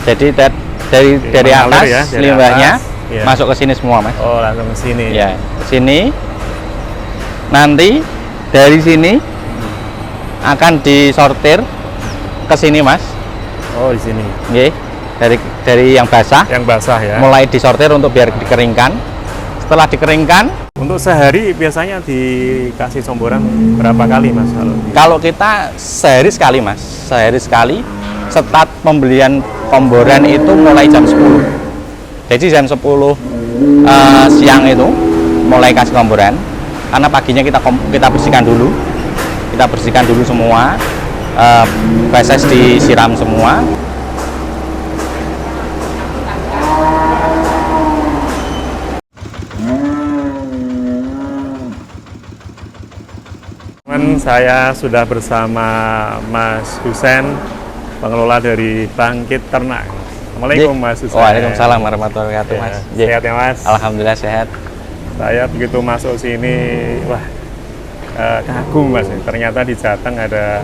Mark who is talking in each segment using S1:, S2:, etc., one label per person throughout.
S1: Jadi dari atas
S2: ya, dari
S1: limbahnya
S2: atas, ya.
S1: masuk ke sini semua, Mas.
S2: Oh, langsung ke sini.
S1: Ya, ke sini. Nanti dari sini akan disortir ke sini, Mas.
S2: Oh, di sini.
S1: Oke. Dari yang basah.
S2: Yang basah ya.
S1: Mulai disortir untuk biar dikeringkan. Setelah dikeringkan,
S2: untuk sehari biasanya dikasih comboran berapa kali, Mas?
S1: kalau kita sehari sekali, Mas. Sehari sekali. Start pembelian komboran itu mulai jam 10. Jadi jam 10 siang itu mulai kasih komboran. Karena paginya kita bersihkan dulu. Kita bersihkan dulu semua. Feses disiram semua.
S2: Saya sudah bersama Mas Husen, pengelola dari Bangkit Ternak. Assalamualaikum, Mas Husen.
S1: Waalaikumsalam warahmatullahi wabarakatuh, Mas.
S2: Sehat ya, Mas?
S1: Alhamdulillah sehat.
S2: Saya begitu masuk sini, wah, kagum, Mas. Ternyata di Jateng ada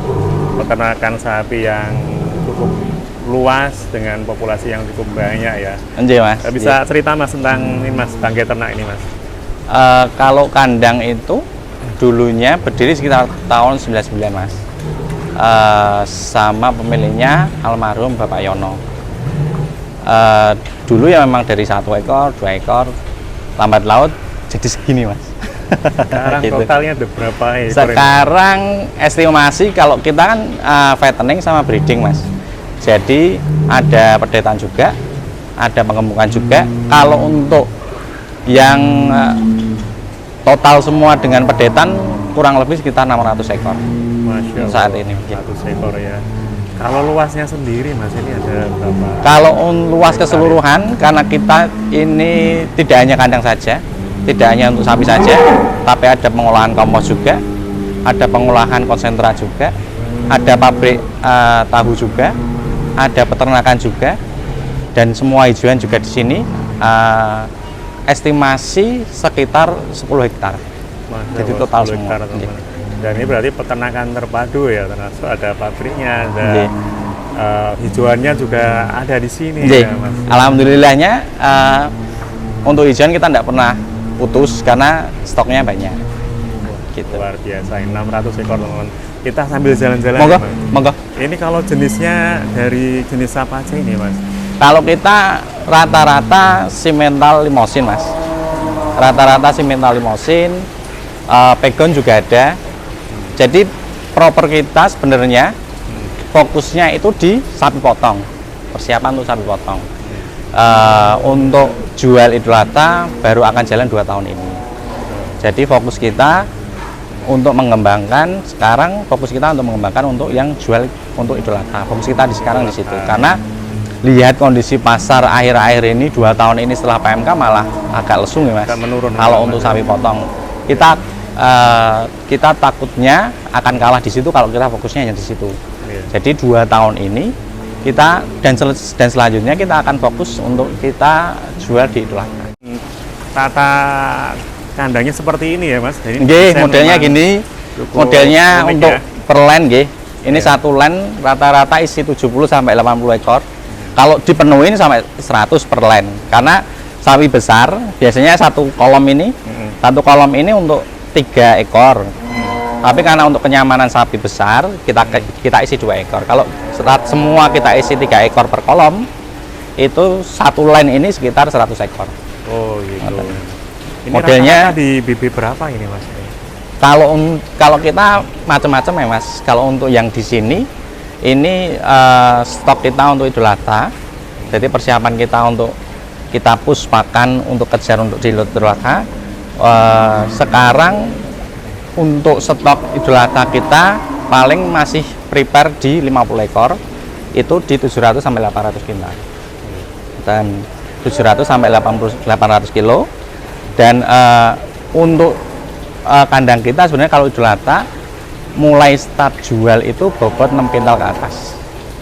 S2: peternakan sapi yang cukup luas dengan populasi yang cukup banyak ya.
S1: Enggak, Mas.
S2: Bisa cerita, Mas, tentang ini, Mas, Bangkit Ternak ini, Mas?
S1: Kalau kandang itu dulunya berdiri sekitar tahun 99, Mas. Sama pemiliknya almarhum Bapak Yono. Dulu ya memang dari 1 ekor, 2 ekor, lambat laut jadi segini, Mas.
S2: Sekarang
S1: gitu.
S2: totalnya ada berapa ekor?
S1: Sekarang estimasi kalau kita kan fattening sama breeding, Mas. Jadi ada perdetaan juga, ada pengembukan juga. Kalau untuk yang total semua dengan pedetan kurang lebih sekitar 600 ekor.
S2: Masya Allah,
S1: saat ini.
S2: 100 ekor ya. Kalau luasnya sendiri, Mas, ini ada berapa?
S1: Kalau luas keseluruhan, karena kita ini tidak hanya kandang saja, tidak hanya untuk sapi saja, tapi ada pengolahan kompos juga, ada pengolahan konsentrat juga, ada pabrik tahu juga, ada peternakan juga, dan semua hijauan juga di sini. Estimasi sekitar 10 hektar. Jadi total semua.
S2: Dan ini berarti peternakan terpadu ya, termasuk ada pabriknya, ada hijauannya juga ada di sini ya, Mas.
S1: Alhamdulillahnya untuk hijauan kita tidak pernah putus karena stoknya banyak. Gitu.
S2: Luar biasa, 600 ekor, teman-teman. Kita sambil jalan-jalan.
S1: Monggo,
S2: ya,
S1: monggo.
S2: Ini kalau jenisnya dari jenis apa aja ini, Mas?
S1: Kalau kita rata-rata simental limosin, Mas. Rata-rata simental limosin, pegon juga ada. Jadi proper kita sebenarnya fokusnya itu di sapi potong, persiapan untuk sapi potong. Untuk jual Idul Adha baru akan jalan 2 tahun ini. Jadi fokus kita untuk mengembangkan sekarang, fokus kita untuk mengembangkan untuk yang jual untuk Idul Adha. Fokus kita sekarang di situ, karena lihat kondisi pasar akhir-akhir ini 2 tahun ini setelah PMK malah agak lesu ya, Mas.
S2: Menurun.
S1: Kalau untuk sapi potong kita takutnya akan kalah di situ kalau kita fokusnya hanya di situ. Jadi 2 tahun ini kita dan selanjutnya kita akan fokus untuk kita jual di Idul Adha.
S2: Tata kandangnya seperti ini ya, Mas.
S1: Modelnya gini. Modelnya untuk
S2: ya?
S1: per line nggih. Ini satu line rata-rata isi 70 sampai 80 ekor. Kalau dipenuhin sampai 100 per line, karena sapi besar biasanya satu kolom ini untuk 3 ekor. Tapi karena untuk kenyamanan sapi besar kita isi 2 ekor. Kalau semua kita isi 3 ekor per kolom, itu satu line ini sekitar 100 ekor.
S2: Oh gitu. Ini
S1: modelnya
S2: di BB berapa ini, Mas?
S1: Kalau kita macam-macam ya, Mas. Kalau untuk yang di sini ini stok kita untuk Idul Adha. Jadi persiapan kita untuk kita push pakan untuk kejar untuk di Idul Adha. Sekarang untuk stok Idul Adha kita paling masih prepare di 50 ekor, itu di 700 sampai 800 kintal. Dan 700 sampai 800 kilo. Dan untuk kandang kita sebenarnya kalau Idul Adha mulai start jual itu bobot 6 kintal ke atas.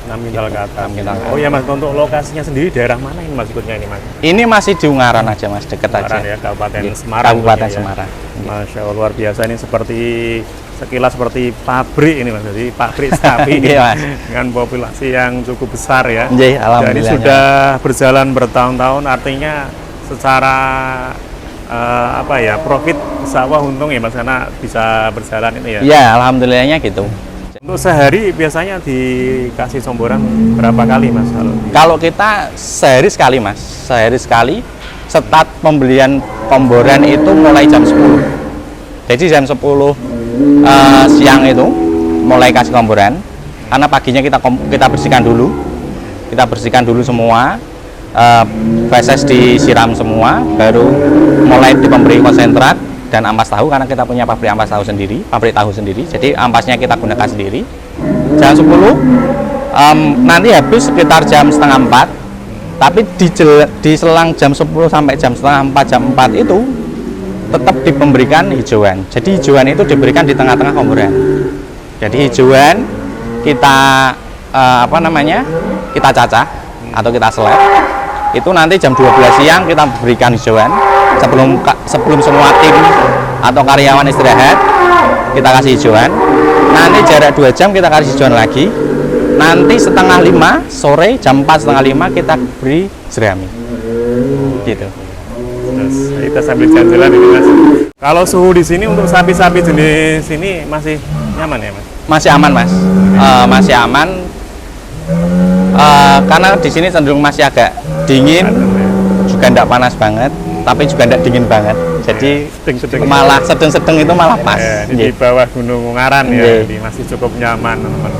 S2: 6 kintal ke atas.
S1: 6 kintal ke atas.
S2: Oh ya, Mas, untuk lokasinya sendiri daerah mana ini, Mas, ikutnya ini, Mas?
S1: Ini masih di Ungaran aja, Mas, deket
S2: Ungaran
S1: aja.
S2: Ya, Kabupaten Semarang.
S1: Kabupaten
S2: ya.
S1: Semarang.
S2: Masya Allah, luar biasa. Ini seperti sekilas seperti pabrik ini Mas, jadi pabrik sapi
S1: Iya, Mas.
S2: dengan populasi yang cukup besar ya.
S1: Nggih,
S2: Dan ini
S1: alhamdulillah.
S2: sudah berjalan bertahun-tahun, artinya secara apa ya, profit insya Allah untung ya Mas, karena bisa berjalan ini ya.
S1: Iya, alhamdulillahnya gitu.
S2: Untuk sehari biasanya dikasih somboran berapa kali Mas?
S1: Kalau kita sehari sekali, Mas. Sehari sekali. Start pembelian komboran itu mulai jam 10. Jadi jam 10 siang itu mulai kasih komboran. Karena paginya kita bersihkan dulu. Kita bersihkan dulu semua. Feses disiram semua, baru mulai diberi konsentrat dan ampas tahu, karena kita punya pabrik ampas tahu sendiri, pabrik tahu sendiri. Jadi ampasnya kita gunakan sendiri. Jam 10 nanti habis sekitar jam setengah 4. Tapi di selang jam 10 sampai jam setengah 4, jam 4 itu tetap diberikan hijauan. Jadi hijauan itu diberikan di tengah-tengah komboran. Jadi hijauan kita kita cacah atau kita seleb. Itu nanti jam 12 siang kita berikan hijauan sebelum semua tim atau karyawan istirahat, kita kasih hijauan. Nanti jarak 2 jam kita kasih hijauan lagi. Nanti setengah 5 sore, jam 4 setengah 5 kita beri jerami gitu.
S2: Terus kita sambil jalan-jalan ini Mas. Kalau suhu di sini untuk sapi-sapi jenis ini masih nyaman ya Mas?
S1: Masih aman Mas, masih aman. Karena di sini cenderung masih agak dingin, juga tidak panas banget, tapi juga tidak dingin banget. Jadi malah sedang-sedang itu malah pas.
S2: Ya, di bawah Gunung Ungaran ya, jadi masih cukup nyaman teman-teman.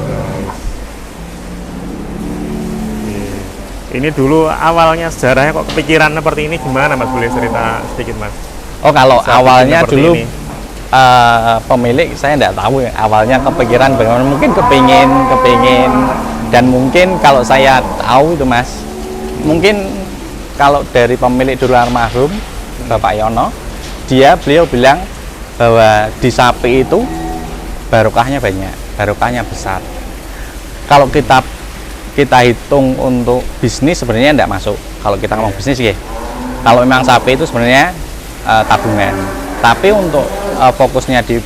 S2: Ini dulu awalnya sejarahnya kok kepikiran seperti ini gimana Mas? Boleh cerita sedikit Mas?
S1: Oh, kalau
S2: Saat
S1: awalnya
S2: seperti
S1: dulu
S2: ini.
S1: Pemilik saya tidak tahu ya, awalnya kepikiran bagaimana, mungkin kepingin dan mungkin kalau saya tahu itu Mas, mungkin kalau dari pemilik dulu almarhum Bapak Yono, beliau bilang bahwa di sapi itu barokahnya banyak, barokahnya besar. Kalau kita hitung untuk bisnis sebenarnya tidak masuk. Kalau kita ngomong bisnis ya, kalau memang sapi itu sebenarnya tabungan. Tapi untuk fokusnya di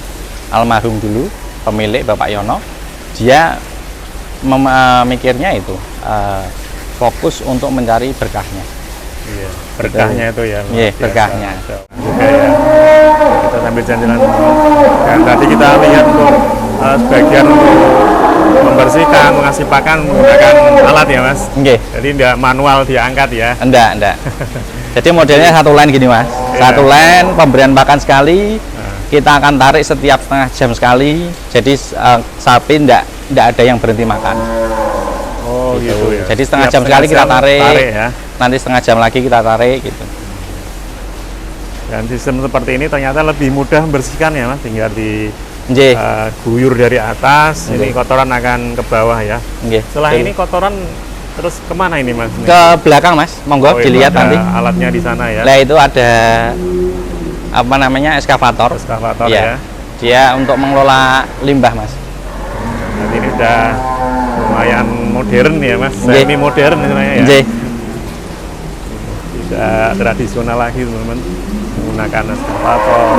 S1: almarhum dulu pemilik Bapak Yono, dia memikirnya itu fokus untuk mencari berkahnya.
S2: Iya, berkahnya itu ya.
S1: Iya, berkahnya.
S2: Juga ya. Kita sambil jalan-jalan. Dan tadi kita lihat untuk sebagian untuk membersihkan, mengasih pakan menggunakan alat ya Mas.
S1: Nggih.
S2: Jadi tidak manual diangkat ya.
S1: Enggak. Jadi modelnya satu line gini Mas. Satu line pemberian pakan sekali. Kita akan tarik setiap setengah jam sekali. Jadi sapi enggak ada yang berhenti makan.
S2: Oh gitu ya.
S1: Jadi setengah jam sekali kita tarik
S2: ya.
S1: Nanti setengah jam lagi kita tarik gitu.
S2: Dan sistem seperti ini ternyata lebih mudah membersihkan ya Mas, tinggal di
S1: Nggih.
S2: guyur dari atas, ini kotoran akan ke bawah ya.
S1: Nggih.
S2: Setelah ini kotoran terus kemana ini Mas?
S1: Ke belakang Mas, monggo dilihat
S2: ada
S1: nanti.
S2: alatnya di sana ya.
S1: Nah itu ada eskavator.
S2: Eskavator
S1: Iya.
S2: ya.
S1: Dia untuk mengelola limbah Mas.
S2: Jadi ini udah lumayan modern ya Mas,
S1: Nggih.
S2: semi modern sebenarnya ya.
S1: Nggih.
S2: Tidak tradisional lagi teman-teman, menggunakan eskavator.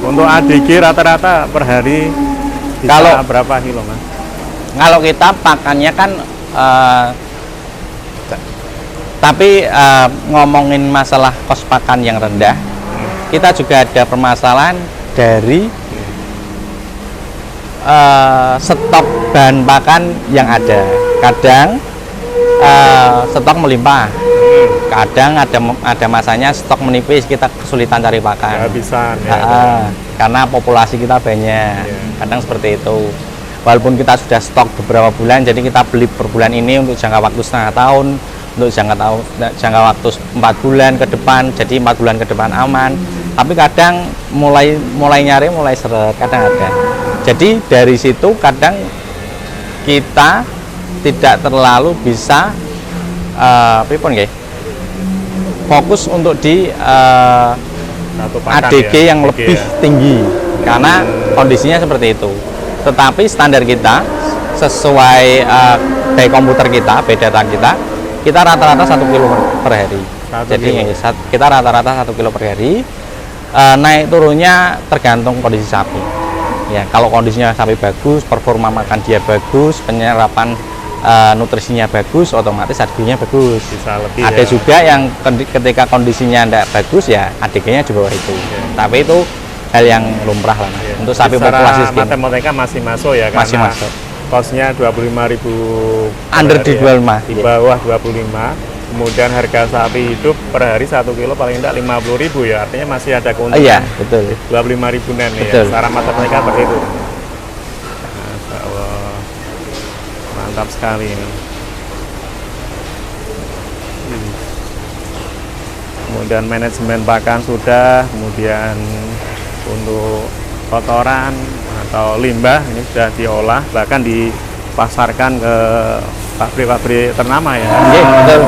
S2: Untuk ADG rata-rata per hari bisa
S1: Kalau-
S2: berapa kilo Mas?
S1: Kalau kita pakannya kan tapi ngomongin masalah kos pakan yang rendah, kita juga ada permasalahan dari stok bahan pakan yang ada. Kadang stok melimpah, kadang ada masanya stok menipis, kita kesulitan cari pakan.
S2: Kehabisan ya.
S1: Karena populasi kita banyak, kadang seperti itu. Walaupun kita sudah stok beberapa bulan, jadi kita beli per bulan ini untuk jangka waktu setengah tahun, untuk jangka waktu 4 bulan ke depan, jadi 4 bulan ke depan aman. Tapi kadang mulai nyari, mulai seret, kadang ada. Jadi dari situ kadang kita tidak terlalu bisa fokus untuk di
S2: Satu pakan
S1: ADG
S2: ya.
S1: yang
S2: ADG
S1: lebih
S2: ya.
S1: tinggi, karena kondisinya seperti itu. Tetapi standar kita sesuai dari komputer kita, data kita, kita rata-rata 1 kilo per hari.
S2: 1
S1: Jadi
S2: kilo.
S1: kita rata-rata 1 kilo per hari. Naik turunnya tergantung kondisi sapi. Ya, kalau kondisinya sapi bagus, performa makan dia bagus, penyerapan nutrisinya bagus, otomatis harganya bagus.
S2: Bisa lebih.
S1: Ada juga yang ketika kondisinya tidak bagus ya harganya di bawah itu. Tapi itu hal yang lumrah lah Mas. Untuk sapi populasi segini.
S2: Matematika masih masuk ya,
S1: Masih
S2: karena
S1: masuk.
S2: Kosnya 25.000
S1: Under dijual Mas.
S2: di bawah 25. Kemudian harga sapi hidup per hari 1 kilo paling tidak 50.000 ya, artinya masih ada keuntungan.
S1: Iya, betul.
S2: 25.000 nen ya.
S1: Betul.
S2: Secara matematika seperti itu. Masya Allah. Mantap sekali ini. Kemudian manajemen pakan sudah, kemudian untuk kotoran atau limbah ini sudah diolah, bahkan dipasarkan ke pabrik-pabrik ternama ya.
S1: Iya, betul.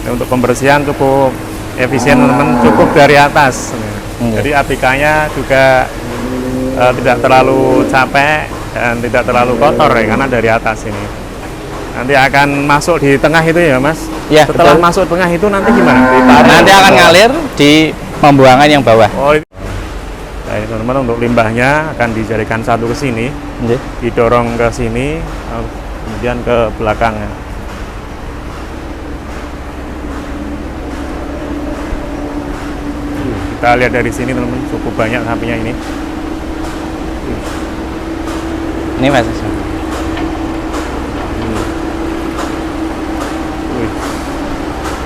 S2: Untuk pembersihan cukup efisien teman-teman, cukup dari atas.
S1: Iya.
S2: Jadi ABK-nya juga tidak terlalu capek dan tidak terlalu kotor ya, karena dari atas ini. Nanti akan masuk di tengah itu ya Mas?
S1: Iya,
S2: Setelah
S1: betul.
S2: masuk tengah itu nanti gimana? Ditarik
S1: Nanti akan
S2: ke-
S1: ngalir di pembuangan yang bawah.
S2: Oh, nah ini teman-teman, untuk limbahnya akan dijadikan satu ke sini,
S1: Iya.
S2: didorong ke sini, kemudian ke belakangnya. Kita lihat dari sini teman-teman, cukup banyak sapinya ini.
S1: Ini Mas.
S2: Wih.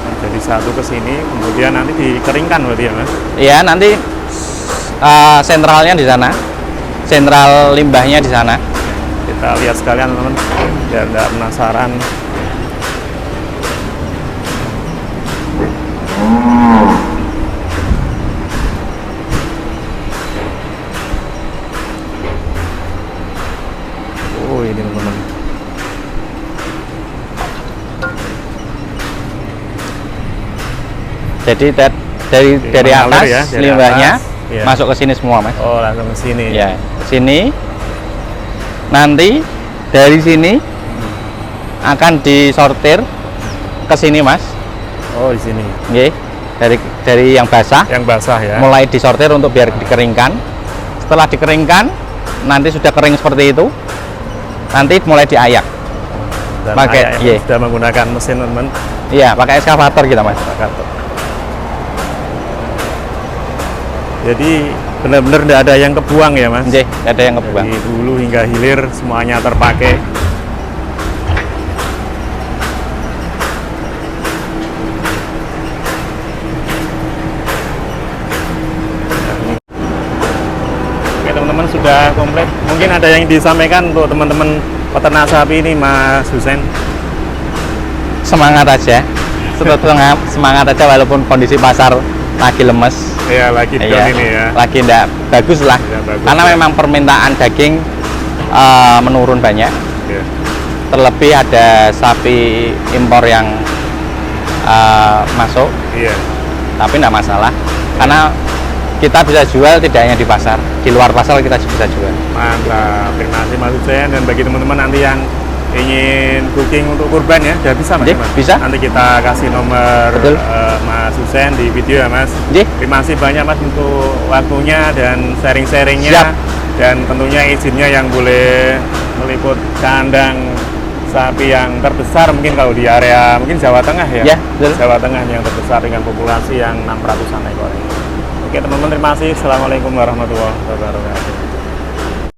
S2: Nah, jadi satu ke sini, kemudian nanti dikeringkan berarti ya Mas?
S1: Iya, nanti sentralnya di sana. Sentral limbahnya di sana.
S2: Kita lihat sekalian teman-teman, biar nggak penasaran. Oh ini teman-teman.
S1: Jadi dari
S2: mengalir
S1: atas
S2: ya, dari
S1: limbahnya
S2: atas, iya.
S1: masuk ke sini semua Mas.
S2: Oh langsung ke sini.
S1: Ya, ke sini. Nanti dari sini akan disortir ke sini Mas.
S2: Oh di sini.
S1: Nggih. Dari yang basah
S2: Yang basah ya.
S1: mulai disortir untuk biar dikeringkan. Setelah dikeringkan, nanti sudah kering seperti itu. Nanti mulai diayak.
S2: Dan
S1: pakai,
S2: ayah
S1: iya.
S2: sudah menggunakan mesin teman-teman.
S1: Iya, pakai eskavator kita Mas.
S2: Jadi benar-benar tidak ada yang kebuang ya Mas.
S1: Nggih, nggak ada yang kebuang.
S2: Dari hulu hingga hilir semuanya terpakai. Oke teman-teman, sudah komplit. Mungkin ada yang disampaikan untuk teman-teman peternak sapi ini Mas Husen.
S1: Semangat aja. Semangat aja walaupun kondisi pasar lagi lemes.
S2: Ya lagi down
S1: Iya,
S2: ini ya.
S1: lagi enggak bagus lah.
S2: Tidak bagus,
S1: Karena
S2: ya.
S1: memang permintaan daging menurun banyak.
S2: Ya.
S1: Terlebih ada sapi impor yang masuk,
S2: Iya.
S1: tapi enggak masalah. Karena kita bisa jual tidak hanya di pasar, di luar pasar kita bisa jual.
S2: Mantap, terima kasih Mas Husen. Dan bagi teman-teman nanti yang ingin booking untuk kurban ya, sudah bisa Mas?
S1: Nggih, bisa.
S2: Nanti kita kasih nomor
S1: Betul.
S2: Mas Husen di video ya Mas.
S1: Nggih.
S2: Terima kasih banyak Mas untuk waktunya dan sharing-sharingnya.
S1: Siap.
S2: Dan tentunya izinnya yang boleh meliput kandang sapi yang terbesar mungkin kalau di area mungkin Jawa Tengah ya.
S1: Ya, betul.
S2: Jawa Tengah yang terbesar dengan populasi yang 600-an ekor ini. Oke teman-teman, terima kasih. Assalamualaikum warahmatullahi wabarakatuh.